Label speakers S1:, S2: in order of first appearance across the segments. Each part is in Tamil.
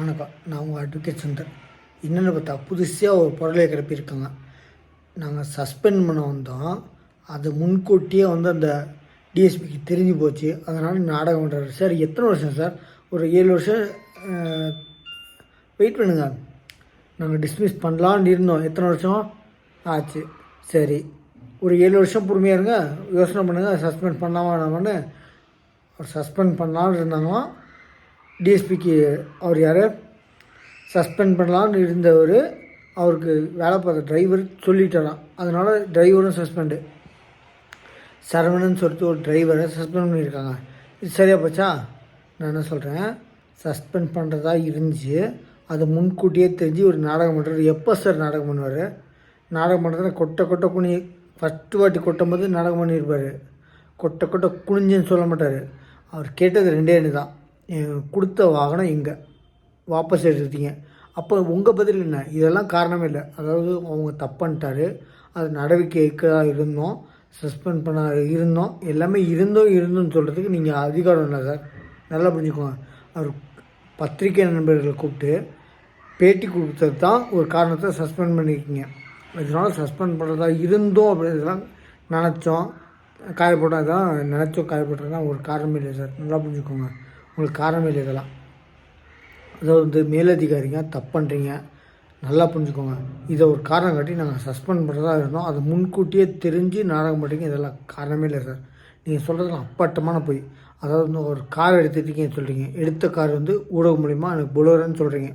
S1: வணக்கம். நான் உங்கள் அட்வொகேட் சுந்தர். என்னென்னு பார்த்தா புதுசாக ஒரு பொருளை கிளப்பியிருக்காங்க. நாங்கள் சஸ்பெண்ட் பண்ண வந்தோம். அது முன்கூட்டியே அந்த டிஎஸ்பிக்கு தெரிஞ்சு போச்சு. அதனால் நாடகம் பண்ணுறாரு. சார் எத்தனை வருஷம் சார்? ஒரு 7 வருஷம் வெயிட் பண்ணுங்க. நாங்கள் டிஸ்மிஸ் பண்ணலான்னு இருந்தோம். எத்தனை வருஷம் ஆச்சு? சரி, ஒரு 7 வருஷம் பொறுமையாக இருங்க, யோசனை பண்ணுங்கள். சஸ்பெண்ட் பண்ணாமல் வேணாமான்னு சஸ்பெண்ட் பண்ணலான்னு இருந்தாங்களாம். டிஎஸ்பிக்கு அவர் யார் சஸ்பெண்ட் பண்ணலான்னு இருந்தவர், அவருக்கு வேலை பார்த்த டிரைவர் சொல்லிட்டாராம். அதனால் டிரைவரும் சஸ்பெண்டு. சரவணன் சொல்லிட்டு ஒரு டிரைவரை சஸ்பெண்ட் பண்ணியிருக்காங்க. இது சரியாக போச்சா? நான் என்ன சொல்கிறேன், சஸ்பெண்ட் பண்ணுறதா இருந்துச்சு. அது முன்கூட்டியே தெரிஞ்சு ஒரு நாடகம் பண்ணுறாரு. எப்போ சார் நாடகம் பண்ணுவார்? நாடகம் பண்ணுறதுனா கொட்டை குனி. ஃபஸ்ட்டு வாட்டி கொட்டும் போது நாடகம் பண்ணியிருப்பார். கொட்டை குனிஞ்சுன்னு சொல்ல மாட்டார். அவர் கேட்டது 2 தான். கொடுத்த வாகனம் எங்கே வாபஸ் எடுத்துட்டீங்க. அப்போ உங்கள் பதில் என்ன? இதெல்லாம் காரணமே இல்லை. அதாவது அவங்க தப்புன்ட்டார். அது நடவடிக்கைக்காக இருந்தோம், சஸ்பெண்ட் பண்ண இருந்தோம், எல்லாமே இருந்தோம்னு சொல்கிறதுக்கு நீங்கள் அதிகாரம் இல்லை சார். நல்லா புரிஞ்சுக்கோங்க. அவர் பத்திரிகை நண்பர்களை கூப்பிட்டு பேட்டி கொடுத்தது தான் ஒரு காரணத்தை சஸ்பெண்ட் பண்ணியிருக்கீங்க. இதனால் சஸ்பெண்ட் பண்ணுறதா இருந்தோம் அப்படின்றதெல்லாம் நினச்சோம் காயப்பட்டதான் நினச்சோம் காயப்பட்டதான் ஒரு காரணமே இல்லை சார். நல்லா புரிஞ்சுக்கோங்க. உங்களுக்கு காரணமே இல்லை இதெல்லாம். அதாவது மேலதிகாரிங்க தப்பு பண்ணுறீங்க, நல்லா புரிஞ்சுக்கோங்க. இதை ஒரு காரணம் காட்டி நாங்கள் சஸ்பெண்ட் பண்ணுறதா இருந்தோம். அது முன்கூட்டியே தெரிஞ்சு நாடகம் பண்ணுறீங்க. இதெல்லாம் காரணமே இல்லை சார். நீங்கள் சொல்கிறதுலாம் அப்பட்டமான போய். அதாவது ஒரு கார் எடுத்துட்டீங்கன்னு சொல்கிறீங்க. எடுத்த கார் ஊடகம் மூலிமா எனக்கு புலோரன்னு சொல்கிறீங்க.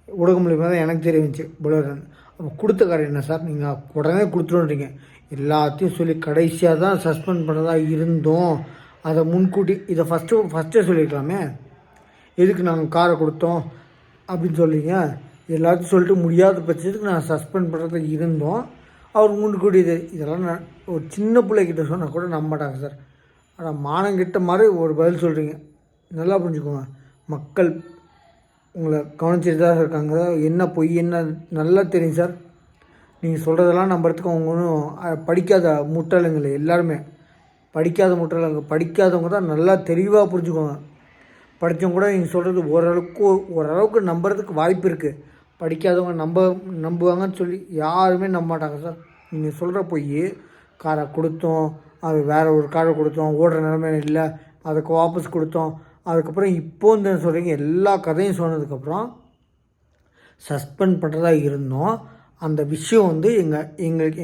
S1: ஊடகம் மூலிமா தான் எனக்கு தெரிவிச்சு புலோரன். அப்போ கொடுத்த கார் என்ன சார்? நீங்கள் உடனே கொடுத்துருன்றீங்க. எல்லாத்தையும் சொல்லி கடைசியாக தான் சஸ்பெண்ட் பண்ணுறதா இருந்தோம். அதை முன்கூட்டி இதை ஃபஸ்ட்டே சொல்லியிருக்கலாமே. எதுக்கு நாங்கள் காரை கொடுத்தோம் அப்படின்னு சொல்லிங்க. எல்லாத்தையும் சொல்லிட்டு முடியாத பட்சத்துக்கு நான் சஸ்பெண்ட் பண்ணுறது இருந்தோம். அவர் முன்கூட்டி இதெல்லாம் ஒரு சின்ன பிள்ளைகிட்ட சொன்னால் கூட நம்ப மாட்டாங்க சார். ஆனால் மானங்கிட்ட மாதிரி ஒரு பதில் சொல்கிறீங்க. நல்லா புரிஞ்சுக்கோங்க. மக்கள் உங்களை கவனிச்சுட்டு தான் இருக்காங்க. என்ன பொய் என்ன நல்லா தெரியும் சார். நீங்கள் சொல்கிறதெல்லாம் நம்புறதுக்கு அவங்க ஒன்றும் படிக்காத முட்டாளுங்களே. எல்லாருமே படிக்காத முட்டாளுங்க. படிக்காதவங்க தான் நல்லா தெளிவாக புரிஞ்சுக்கோங்க. படித்தவங்க கூட நீங்கள் சொல்கிறது ஓரளவுக்கு நம்புறதுக்கு வாய்ப்பு இருக்குது. படிக்காதவங்க நம்புவாங்கன்னு சொல்லி யாருமே நம்ப மாட்டாங்க சார். நீங்கள் சொல்கிற போய் காரை கொடுத்தோம், அது வேறு ஒரு காரை கொடுத்தோம், ஓடுற நிலைமை இல்லை, அதுக்கு வாபஸ் கொடுத்தோம், அதுக்கப்புறம் இப்போ சொல்கிறீங்க. எல்லா கதையும் சொன்னதுக்கப்புறம் சஸ்பெண்ட் பண்ணுறதா இருந்தோம். அந்த விஷயம்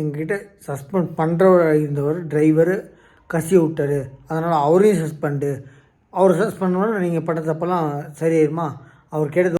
S1: எங்ககிட்ட சஸ்பெண்ட் பண்ணுறவர் இருந்தவர் டிரைவரு கசிய விட்டார். அதனால் அவரையும் சஸ்பெண்டு. அவர் சஸ்பெண்ட் பண்ணால் நீங்கள் பண்ண தப்பெல்லாம் சரியாயிருமா? அவர் கேட்டது